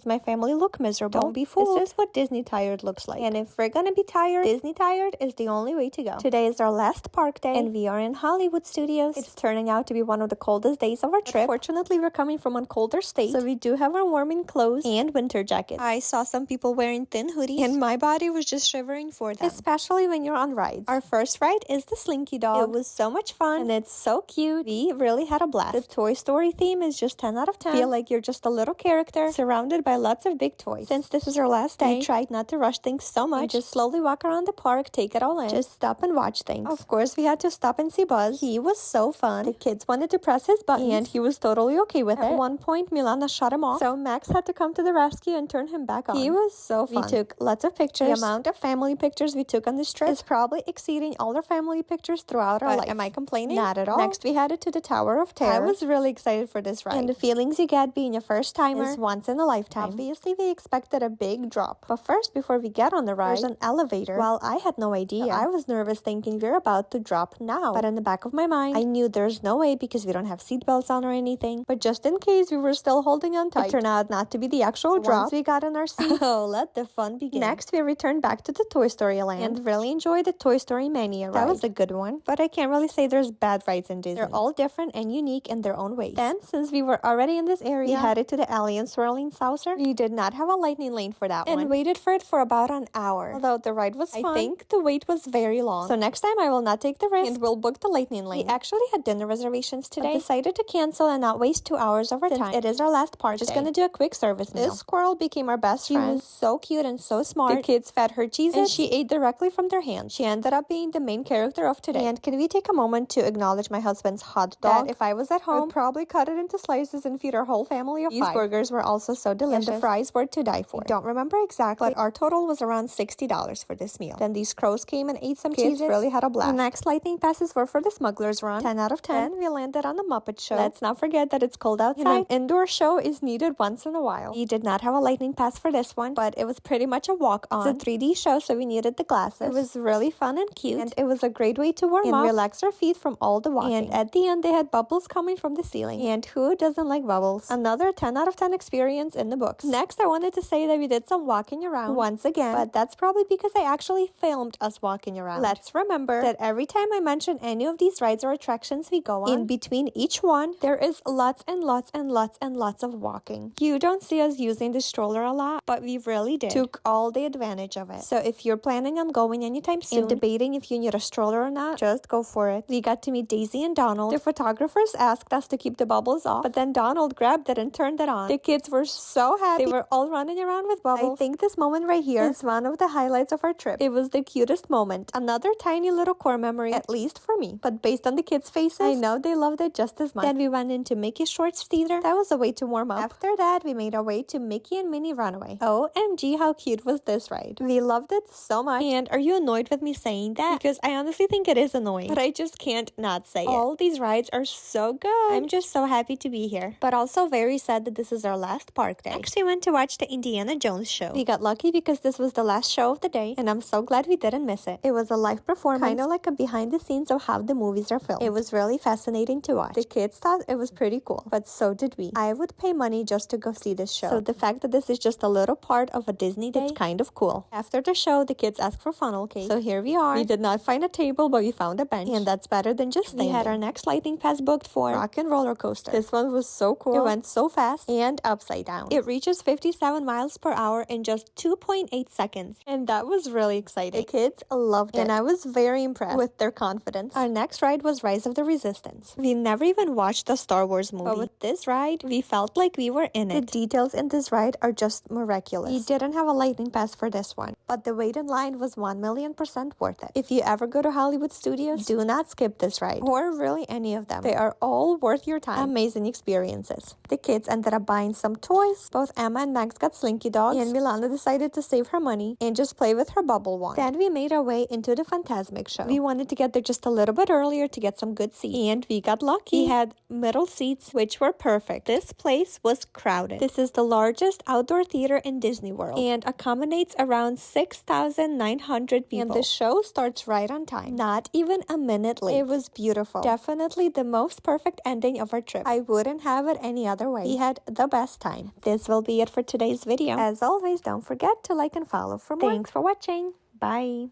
My family look miserable. Don't be fooled. This is what Disney tired looks like. And if we're gonna be tired, Disney tired is the only way to go. Today is our last park day, and we are in Hollywood Studios. It's turning out to be one of the coldest days of our trip. Fortunately, we're coming from a colder state, so we do have our warming clothes and winter jackets. I saw some people wearing thin hoodies, and my body was just shivering for them. Especially when you're on rides. Our first ride is the Slinky Dog. It was so much fun, and it's so cute. We really had a blast. The Toy Story theme is just 10 out of 10. Feel like you're just a little character surrounded by lots of big toys. Since this is our last day, we tried not to rush things so much. We just slowly walk around the park, take it all in, just stop and watch things. Of course, we had to stop and see Buzz. He was so fun. The kids wanted to press his buttons, and he was totally okay with it. At one point, Milana shut him off, so Max had to come to the rescue and turn him back on. He was so fun. We took lots of pictures. The amount of family pictures we took on this trip is probably exceeding all our family pictures throughout our life. Am I complaining? Not at all. Next, we headed to the Tower of Terror. I was really excited for this ride, and the feelings you get being a first timer is once in a lifetime. Obviously, we expected a big drop. But first, before we get on the ride, there's an elevator. Well, I had no idea. I was nervous thinking we're about to drop now. But in the back of my mind, I knew there's no way because we don't have seatbelts on or anything. But just in case we were still holding on tight, it turned out not to be the actual drop. Once we got in our seat, oh, let the fun begin. Next, we returned back to the Toy Story land and really enjoyed the Toy Story Mania ride. That was a good one. But I can't really say there's bad rides in Disney. They're all different and unique in their own ways. Then, since we were already in this area, we headed to the Alien Swirling Saucer. We did not have a lightning lane for that one, and waited for it for about an hour. Although the ride was fun, I think the wait was very long. So next time I will not take the risk and we'll book the lightning lane. We actually had dinner reservations today, but decided to cancel and not waste 2 hours of our time. It is our last part. Just gonna do a quick service meal. This squirrel became our best friend. She was so cute and so smart. The kids fed her cheeses, and she ate directly from their hands. She ended up being the main character of today. And can we take a moment to acknowledge my husband's hot dog? That if I was at home, I would probably cut it into slices and feed our whole family of 5. These burgers were also so delicious, and the fries were to die for. I don't remember exactly, but our total was around $60 for this meal. Then these crows came and ate some cheeses. Really had a blast. The next lightning passes were for the Smuggler's Run. 10 out of 10. Then we landed on the Muppet Show. Let's not forget that it's cold outside, and an indoor show is needed once in a while. We did not have a lightning pass for this one, but it was pretty much a walk-on. It's a 3D show, so we needed the glasses. It was really fun and cute, and it was a great way to warm up and relax our feet from all the walking. And at the end, they had bubbles coming from the ceiling. And who doesn't like bubbles? Another 10 out of 10 experience in the books. Next, I wanted to say that we did some walking around once again, but that's probably because I actually filmed us walking around. Let's remember that every time I mention any of these rides or attractions we go on, in between each one, there is lots and lots and lots and lots of walking. You don't see us using the stroller a lot, but we really did. Took all the advantage of it. So if you're planning on going anytime soon and debating if you need a stroller or not, just go for it. We got to meet Daisy and Donald. The photographers asked us to keep the bubbles off, but then Donald grabbed it and turned it on. The kids were so happy. They were all running around with bubbles. I think this moment right here is one of the highlights of our trip. It was the cutest moment. Another tiny little core memory, at least for me. But based on the kids' faces, I know they loved it just as much. Then we went into Mickey Shorts Theater. That was a way to warm up. After that, we made our way to Mickey and Minnie Runaway. OMG, how cute was this ride? We loved it so much. And are you annoyed with me saying that? Because I honestly think it is annoying, but I just can't not say it. All these rides are so good. I'm just so happy to be here, but also very sad that this is our last park day. Next, we went to watch the Indiana Jones show. We got lucky because this was the last show of the day, and I'm so glad we didn't miss it. It was a live performance, kind of like a behind the scenes of how the movies are filmed. It was really fascinating to watch. The kids thought it was pretty cool, but so did we. I would pay money just to go see this show. So the fact that this is just a little part of a Disney day, it's kind of cool. After the show, the kids asked for funnel cake. So here we are. We did not find a table, but we found a bench, and that's better than just staying. We had our next lightning pass booked for Rock and Roller Coaster. This one was so cool. It went so fast and upside down. It reaches 57 miles per hour in just 2.8 seconds, and that was really exciting. The kids loved it, and I was very impressed with their confidence. Our next ride was Rise of the Resistance. We never even watched a Star Wars movie, but with this ride, we felt like we were in it. The details in this ride are just miraculous. We didn't have a lightning pass for this one, but the wait in line was 1,000,000% worth it. If you ever go to Hollywood Studios, do not skip this ride, or really any of them. They are all worth your time. Amazing experiences. The kids ended up buying some toys. Both Emma and Max got Slinky Dogs, and Milana decided to save her money and just play with her bubble wand. Then we made our way into the Fantasmic show. We wanted to get there just a little bit earlier to get some good seats, and we got lucky. We had middle seats, which were perfect. This place was crowded. This is the largest outdoor theater in Disney World and accommodates around 6,900 people. And the show starts right on time, not even a minute late. It was beautiful. Definitely the most perfect ending of our trip. I wouldn't have it any other way. We had the best time. This will be it for today's video. As always, don't forget to like and follow for more. Thanks for watching. Bye.